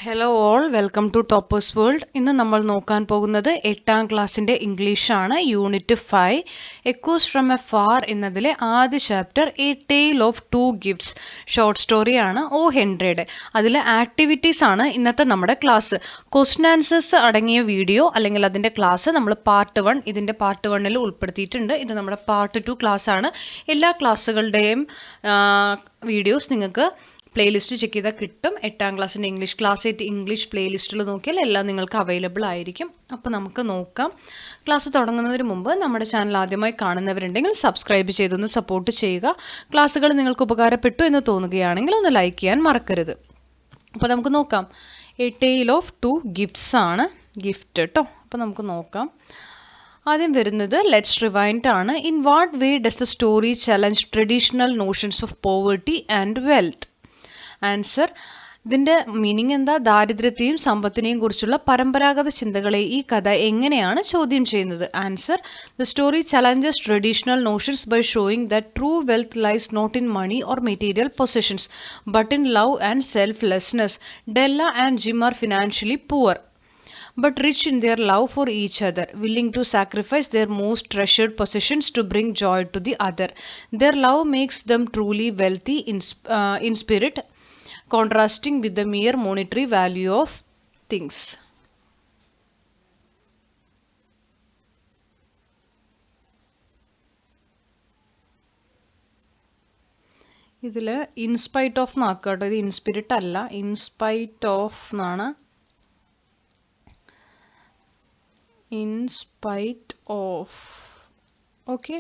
Hello all, welcome to toppers world. ഇന്ന് നമ്മൾ നോക്കാൻ പോകുന്നത് 8ാം ക്ലാസ്സിൻ്റെ ഇംഗ്ലീഷാണ്. Unit 5 echoes from a far എന്നതിലെ ആദ്യ chapter a tale of two gifts short സ്റ്റോറിയാണ് ഒ ഹെൻറിയുടെ. അതിലെ ആക്ടിവിറ്റീസ് ആണ് ഇന്നത്തെ നമ്മുടെ ക്ലാസ്. ക്വസ്റ്റ്യൻ ആൻസേഴ്സ് അടങ്ങിയ വീഡിയോ അല്ലെങ്കിൽ അതിൻ്റെ ക്ലാസ് നമ്മൾ പാർട്ട് 1 ഇതിൻ്റെ പാർട്ട് 1 ഉൾപ്പെടുത്തിയിട്ടുണ്ട്. ഇത് നമ്മുടെ പാർട്ട് 2 ക്ലാസ് ആണ്. എല്ലാ ക്ലാസ്സുകളുടെയും വീഡിയോസ് നിങ്ങൾക്ക് പ്ലേലിസ്റ്റ് ചെക്ക് ചെയ്താൽ കിട്ടും. 8ാം ക്ലാസ്സിൻ്റെ ഇംഗ്ലീഷ് ക്ലാസ് 8 ഇംഗ്ലീഷ് പ്ലേലിസ്റ്റിൽ നോക്കിയാൽ എല്ലാം നിങ്ങൾക്ക് അവൈലബിൾ ആയിരിക്കും. അപ്പോൾ നമുക്ക് നോക്കാം. ക്ലാസ് തുടങ്ങുന്നതിന് മുമ്പ് നമ്മുടെ ചാനൽ ആദ്യമായി കാണുന്നവരുണ്ടെങ്കിൽ സബ്സ്ക്രൈബ് ചെയ്തൊന്ന് സപ്പോർട്ട് ചെയ്യുക. ക്ലാസ്സുകൾ നിങ്ങൾക്ക് ഉപകാരപ്പെട്ടു എന്ന് തോന്നുകയാണെങ്കിൽ ഒന്ന് ലൈക്ക് ചെയ്യാൻ മറക്കരുത്. അപ്പോൾ നമുക്ക് നോക്കാം. A tale of two gifts ആണ് ഗിഫ്റ്റ് കേട്ടോ. അപ്പോൾ നമുക്ക് നോക്കാം. ആദ്യം വരുന്നത് ലെറ്റ്സ് റിവൈൻഡ് ആണ്. In what way does the story challenge traditional notions of poverty and wealth? Answer, ഇതിൻ്റെ മീനിങ് എന്താ? ദാരിദ്ര്യത്തെയും സമ്പത്തിനെയും കുറിച്ചുള്ള പരമ്പരാഗത ചിന്തകളെ ഈ കഥ എങ്ങനെയാണ് ചോദ്യം ചെയ്യുന്നത്? Answer, the story challenges traditional notions by showing that true wealth lies not in money or material possessions but in love and selflessness. Della and Jim are financially poor but rich in their love for each other, willing to sacrifice their most treasured possessions to bring joy to the other. Their love makes them truly wealthy in spirit, contrasting with the mere monetary value of things. ഇതിൽ in spite of നാക്കാട്ടോ, ഇത് ഇൻസ്പിരിറ്റ് അല്ല, in spite of എന്നാണ്. In spite of. Okay.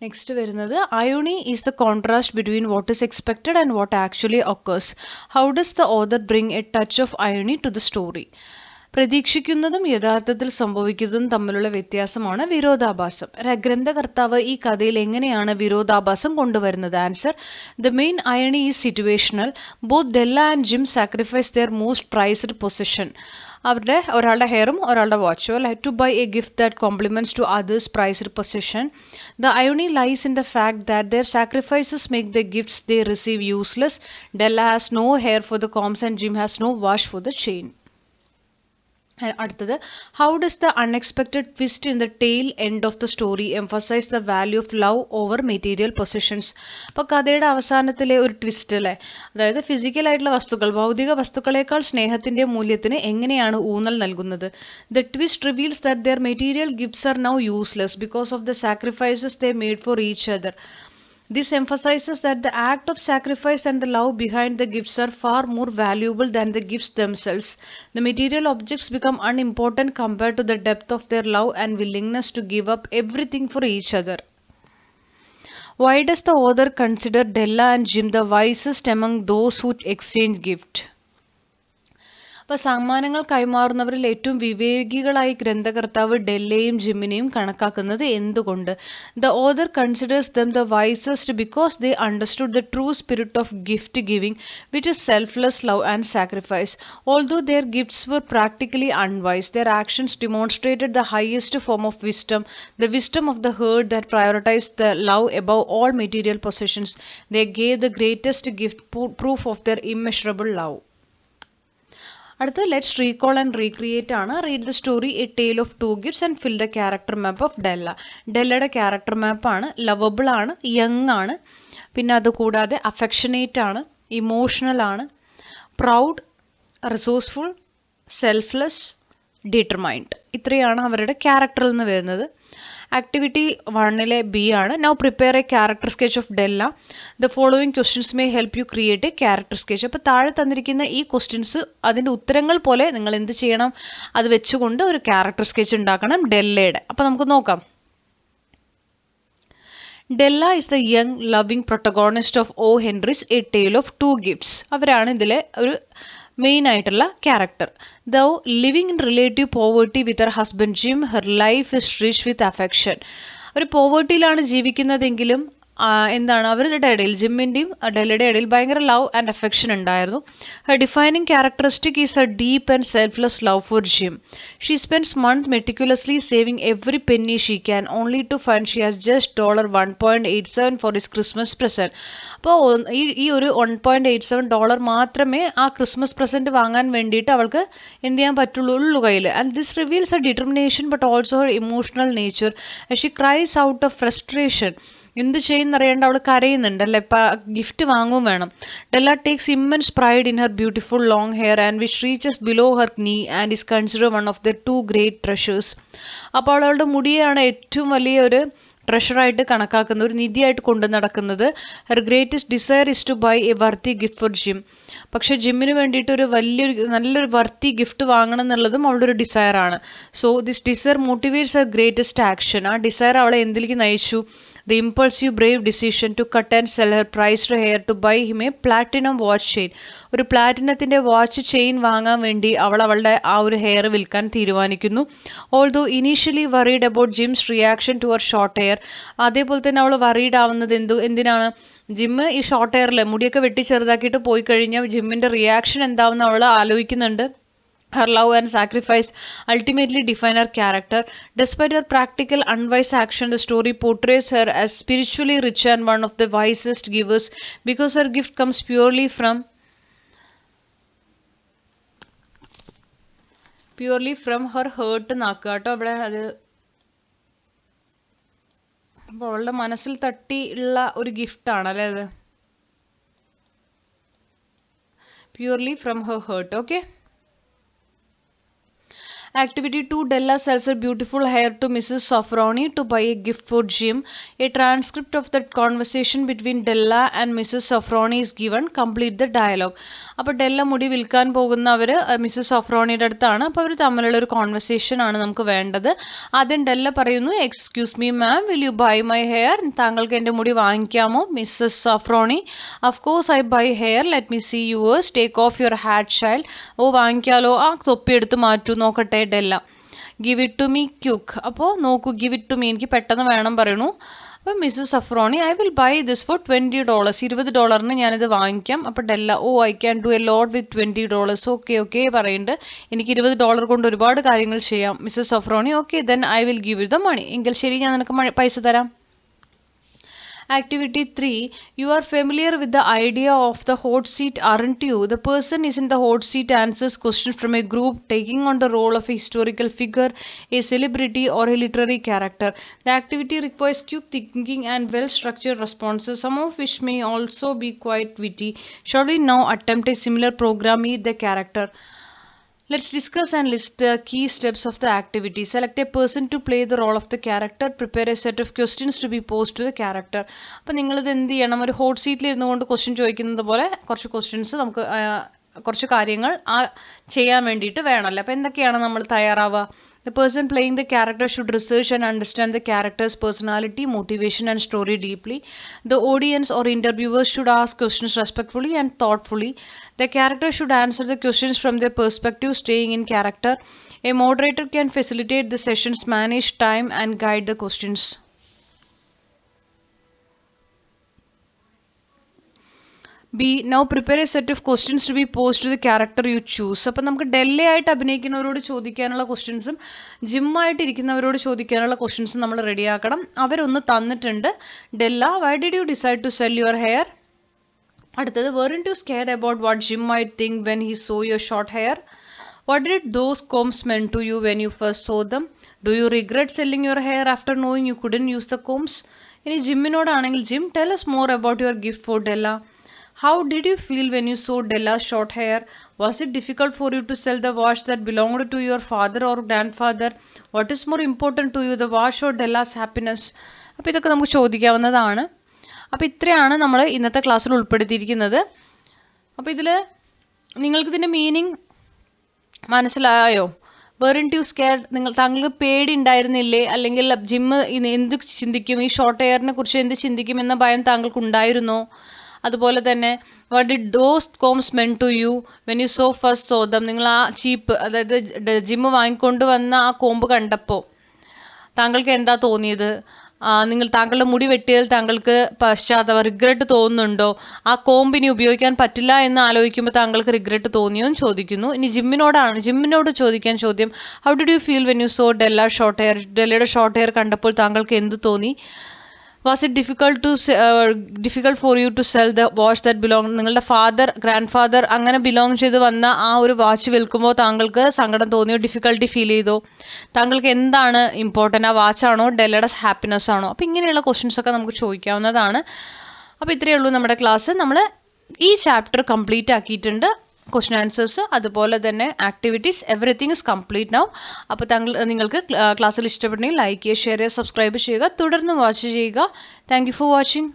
Next വരുന്നത് irony is the contrast between what is expected and what actually occurs. How does the author bring a touch of irony to the story? പ്രതീക്ഷിക്കുന്നതും യഥാർത്ഥത്തിൽ സംഭവിക്കുന്നതും തമ്മിലുള്ള വ്യത്യാസമാണ് വിരോധാഭാസം. ഗ്രന്ഥകർത്താവ് ഈ കഥയിൽ എങ്ങനെയാണ് വിരോധാഭാസം കൊണ്ടുവരുന്നത്? Answer, the main irony is situational. Both Della and Jim sacrifice their most prized possession. അവരുടെ ഒരാളുടെ ഹെയറും ഒരാളുടെ വാച്ചും അല്ലെ, to buy a gift that compliments to others priced position. The irony lies in the fact that their sacrifices make the gifts they receive useless. Della has no hair for the combs and Jim has no wash for the chain. അടുത്തത്, how does the unexpected twist in the tale end of the story emphasize the value of love over material positions? അപ്പോൾ കഥയുടെ അവസാനത്തിലെ ഒരു twist അല്ലേ, അതായത് ഫിസിക്കലായിട്ടുള്ള വസ്തുക്കൾ, ഭൗതിക വസ്തുക്കളേക്കാൾ സ്നേഹത്തിൻ്റെ മൂല്യത്തിന് എങ്ങനെയാണ് ഊന്നൽ നൽകുന്നത്? The twist reveals that there material gifts are now useless because of the sacrifices they made for each other. This emphasizes that the act of sacrifice and the love behind the gifts are far more valuable than the gifts themselves. The material objects become unimportant compared to the depth of their love and willingness to give up everything for each other. Why does the author consider Della and Jim the wisest among those who exchange gifts? അപ്പോൾ സമ്മാനങ്ങൾ കൈമാറുന്നവരിൽ ഏറ്റവും വിവേകികളായി ഗ്രന്ഥകർത്താവ് ഡെല്ലയും ജിമ്മിനെയും കണക്കാക്കുന്നത് എന്തുകൊണ്ട്? The author considers them the wisest because they understood the true spirit of gift giving which is selfless love and sacrifice. Although their gifts were practically unwise, their actions demonstrated the highest form of wisdom, the wisdom of the herd that prioritized the love above all material possessions. They gave the greatest gift, proof of their immeasurable love. അടുത്ത let's recall and recreate ആണ്. Read the story a tale of two gifts and fill the character map of Della. ഡെല്ലയുടെ character മാപ്പാണ്. Lovable ആണ്, young ആണ്, പിന്നെ അതുകൂടാതെ affectionate ആണ്, emotional ആണ്, പ്രൗഡ്, റിസോഴ്സ്ഫുൾ, സെൽഫ്ലെസ്, ഡിറ്റർമൈൻഡ്. ഇത്രയാണ് അവരുടെ ക്യാരക്ടറിൽ നിന്ന് വരുന്നത്. ആക്ടിവിറ്റി 1 ബി ആണ്. Now prepare a character sketch of Della. The following questions may help you create a character sketch. അപ്പോൾ താഴെ തന്നിരിക്കുന്ന ഈ ക്വസ്റ്റ്യൻസ് അതിൻ്റെ ഉത്തരങ്ങൾ പോലെ നിങ്ങൾ എന്ത് ചെയ്യണം? അത് വെച്ചുകൊണ്ട് ഒരു ക്യാരക്ടർ സ്കെച്ച് ഉണ്ടാക്കണം ഡെല്ലയുടെ. അപ്പോൾ നമുക്ക് നോക്കാം. Della is the young loving protagonist of O Henry's a tale of two gifts. അവരാണ് ഇതിലെ ഒരു മെയിൻ ആയിട്ടുള്ള character. Though living in relative poverty with her husband Jim, her life is rich with affection. ഒരു പോവേർട്ടിയിലാണ് ജീവിക്കുന്നതെങ്കിലും എന്താണ് അവരുടെ ഇടയിൽ ജിമ്മിൻ്റെയും ഡെല്ലയുടെ ഇടയിൽ ഭയങ്കര ലവ് ആൻഡ് അഫെക്ഷൻ ഉണ്ടായിരുന്നു. Her defining characteristic is her deep and selfless love for Jim. She spends month meticulously saving every penny she can only to find she has just $1.87 for his Christmas present. അപ്പോൾ ഈ ഒരു $1.87 മാത്രമേ ആ Christmas present വാങ്ങാൻ വേണ്ടിയിട്ട് അവൾക്ക് എന്ത് ചെയ്യാൻ പറ്റുള്ളൂ കയ്യിൽ. And this reveals her determination but also her emotional nature. She cries out of frustration. എന്ത് ചെയ്യുന്നറിയാണ്ട് അവൾ കരയുന്നുണ്ടല്ലേ, ഗിഫ്റ്റ് വാങ്ങും വേണം. Della takes immense pride in her beautiful long hair and which reaches below her knee and is consider one of the 2 great treasures. അപ്പോൾ അവളുടെ മുടിയാണ് ഏറ്റവും വലിയൊരു ട്രഷറായിട്ട് കണക്കാക്കുന്നത്, ഒരു നിധിയായിട്ട് കൊണ്ടു നടക്കുന്നത്. Her greatest desire is to buy a worthy gift for Jim. പക്ഷേ ജിമ്മിന് വേണ്ടിയിട്ട് ഒരു നല്ലൊരു വർത്തി ഗിഫ്റ്റ് വാങ്ങണം എന്നുള്ളതും അവളുടെ ഒരു ഡിസയറാണ്. So this desire motivates her greatest action. ആ ഡിസയർ അവളെ എന്തിലേക്ക് നയിച്ചു? The impulsive brave decision to cut and sell her prized hair to buy him a platinum watch chain. ഒരു പ്ലാറ്റിനത്തിൻ്റെ വാച്ച് ചെയിൻ വാങ്ങാൻ വേണ്ടി അവളുടെ ആ ഒരു ഹെയർ വിൽക്കാൻ തീരുമാനിക്കുന്നു. Although initially worried about Jim's reaction to her short hair. അതേപോലെ തന്നെ അവൾ വറീഡ് ആവുന്നത് എന്തിനാണ്? ജിമ്മ് ഈ ഷോർട്ട് ഹെയറിൽ മുടിയൊക്കെ വെട്ടി ചെറുതാക്കിയിട്ട് പോയി കഴിഞ്ഞാൽ ജിമ്മിൻ്റെ റിയാക്ഷൻ എന്താവുന്ന അവൾ ആലോചിക്കുന്നുണ്ട്. Her love and sacrifice ultimately define her character. Despite her practical, unwise action, the story portrays her as spiritually rich and one of the wisest givers because her gift comes purely from her heart. നാക്കാട്ടോ അവിടെ അത് അപ്പോൾ അവളുടെ മനസ്സിൽ തട്ടിയുള്ള ഒരു ഗിഫ്റ്റാണ് അല്ലേ അത്. Purely from her heart. Okay. Activity 2. Della sells her beautiful hair to Mrs. Sofroni to buy a gift for Jim. A transcript of that conversation between Della and Mrs. Sofroni is given. Complete the dialogue. അപ്പോൾ ഡെല്ല മുടി വിൽക്കാൻ പോകുന്നവർ Mrs സൊഫ്രോണിയുടെ അടുത്താണ്. അപ്പോൾ അവർ തമ്മിലുള്ള ഒരു conversation ആണ് നമുക്ക് വേണ്ടത്. ആദ്യം ഡെല്ല പറയുന്നു, excuse me ma'am, will you buy my hair? താങ്കൾക്ക് എൻ്റെ മുടി വാങ്ങിക്കാമോ? Mrs Sofronie, of course I buy hair, let me see yours, take off your hat child. Oh വാങ്ങിക്കാലോ, ആ തൊപ്പി എടുത്ത് മാറ്റൂ നോക്കട്ടെ. Della, give it to me quick. അപ്പോൾ നോക്കൂ, ഗിവ് ഇറ്റ് ടു മീ, എനിക്ക് പെട്ടെന്ന് വേണം പറയണു. അപ്പോൾ Mrs Sofronie, I will buy this for $20, $20 ഞാനിത് വാങ്ങിക്കാം. അപ്പോൾ Della, oh I can do a lot with $20. Okay പറയുന്നുണ്ട്, എനിക്ക് $20 കൊണ്ട് ഒരുപാട് കാര്യങ്ങൾ ചെയ്യാം. Mrs Sofronie, okay then I will give you the money. എങ്കിൽ ശരി, ഞാൻ നിനക്ക് പൈസ തരാം. Activity 3. You are familiar with the idea of the hot seat, aren't you? The person is in the hot seat answers questions from a group taking on the role of a historical figure, a celebrity or a literary character. The activity requires quick thinking and well-structured responses, some of which may also be quite witty. Shall we now attempt a similar program? Meet the character. Let's discuss and list the key steps of the activity. Select a person to play the role of the character. Prepare a set of questions to be posed to the character. അപ്പോൾ നിങ്ങളിത് എന്ത് ചെയ്യണം? ഒരു hot സീറ്റിൽ ഇരുന്നു കൊണ്ട് question ചോദിക്കുന്നത് പോലെ കുറച്ച് ക്വസ്റ്റ്യൻസ് നമുക്ക് കുറച്ച് കാര്യങ്ങൾ ചെയ്യാൻ വേണ്ടിയിട്ട് വേണമല്ലോ. അപ്പോൾ എന്തൊക്കെയാണ് നമ്മൾ തയ്യാറാവുക? The person playing the character should research and understand the character's personality, motivation and story deeply. The audience or interviewers should ask questions respectfully and thoughtfully. The character should answer the questions from their perspective, staying in character. A moderator can facilitate the sessions, manage time and guide the questions. B. Now prepare a set of questions to be posed to the character you choose. അപ്പോൾ നമുക്ക് ഡെല്ലയായിട്ട് അഭിനയിക്കുന്നവരോട് ചോദിക്കാനുള്ള ക്വസ്റ്റ്യൻസും ജിമ്മായിട്ട് ഇരിക്കുന്നവരോട് ചോദിക്കാനുള്ള ക്വസ്റ്റ്യൻസും നമ്മൾ റെഡിയാക്കണം. അവരൊന്ന് തന്നിട്ടുണ്ട്. Della, why did you decide to sell your hair? അടുത്തത്, weren't you scared about what Jim might think when he saw your short hair? What did those combs mean to you when you first saw them? Do you regret selling your hair after knowing you couldn't use the combs? ഇനി ജിമ്മിനോടാണെങ്കിൽ, Jim, tell us more about your gift for Della. How did you feel when you saw Della's short hair? Was it difficult for you to sell the watch that belonged to your father or grandfather? What is more important to you, the watch or Della's happiness? അപ്പോൾ ഇതൊക്കെ നമുക്ക് ചോദിക്കാവുന്നതാണ്. അപ്പോൾ ഇത്രയാണ് നമ്മൾ ഇന്നത്തെ ക്ലാസ്സിൽ ഉൾപ്പെടുത്തിയിരിക്കുന്നത്. അപ്പോൾ ഇതിൽ നിങ്ങൾക്കിതിൻ്റെ മീനിങ് മനസ്സിലായോ? weren't you scared? താങ്കൾക്ക് പേടി ഉണ്ടായിരുന്നില്ലേ? അല്ലെങ്കിൽ ജിമ്മ് എന്ത് ചിന്തിക്കും, ഈ ഷോർട്ട് ഹെയറിനെ കുറിച്ച് എന്ത് ചിന്തിക്കും എന്ന ഭയം താങ്കൾക്ക് ഉണ്ടായിരുന്നോ? അതുപോലെ തന്നെ, what did those combs mean to you when you first saw them? നിങ്ങൾ ആ ചീപ്പ്, അതായത് ജിമ്മ് വാങ്ങിക്കൊണ്ട് വന്ന ആ കോമ്പ് കണ്ടപ്പോൾ താങ്കൾക്ക് എന്താ തോന്നിയത്? താങ്കളുടെ മുടി വെട്ടിയതിൽ താങ്കൾക്ക് പശ്ചാത്തലം റിഗ്രറ്റ് തോന്നുന്നുണ്ടോ? ആ കോമ്പ് ഇനി ഉപയോഗിക്കാൻ പറ്റില്ല എന്ന് ആലോചിക്കുമ്പോൾ താങ്കൾക്ക് റിഗ്രറ്റ് തോന്നിയോ എന്ന് ചോദിക്കുന്നു. ഇനി ജിമ്മിനോട് ചോദിക്കാൻ ചോദ്യം, how did you feel when you saw Della short hair? ഡെല്ലയുടെ ഷോർട്ട് ഹെയർ കണ്ടപ്പോൾ താങ്കൾക്ക് എന്ത് തോന്നി? Was it difficult for you to sell the watch that belong? നിങ്ങളുടെ ഗ്രാൻഡ് ഫാദർ അങ്ങനെ ബിലോങ് ചെയ്ത് വന്ന ആ ഒരു വാച്ച് വിൽക്കുമ്പോൾ താങ്കൾക്ക് സങ്കടം തോന്നിയോ, ഡിഫിക്കൽട്ടി ഫീൽ ചെയ്തോ? താങ്കൾക്ക് എന്താണ് ഇമ്പോർട്ടൻ്റ്, ആ വാച്ചാണോ ഡെല്ലയുടെ ഹാപ്പിനെസ് ആണോ? അപ്പോൾ ഇങ്ങനെയുള്ള ക്വസ്റ്റ്യൻസ് ഒക്കെ നമുക്ക് ചോദിക്കാവുന്നതാണ്. അപ്പോൾ ഇത്രയേ ഉള്ളൂ നമ്മുടെ ക്ലാസ്. നമ്മൾ ഈ ചാപ്റ്റർ കംപ്ലീറ്റ് ആക്കിയിട്ടുണ്ട്. ക്വസ്റ്റ്യൻ ആൻസേഴ്സ് അതുപോലെ തന്നെ activities everything is complete now. അപ്പോൾ നിങ്ങൾക്ക് ക്ലാസ്സിൽ ഇഷ്ടപ്പെട്ടെങ്കിൽ ലൈക്ക് ചെയ്യുക, ഷെയർ ചെയ്യുക, സബ്സ്ക്രൈബ് ചെയ്യുക, തുടർന്ന് വാച്ച് ചെയ്യുക. Thank you for watching.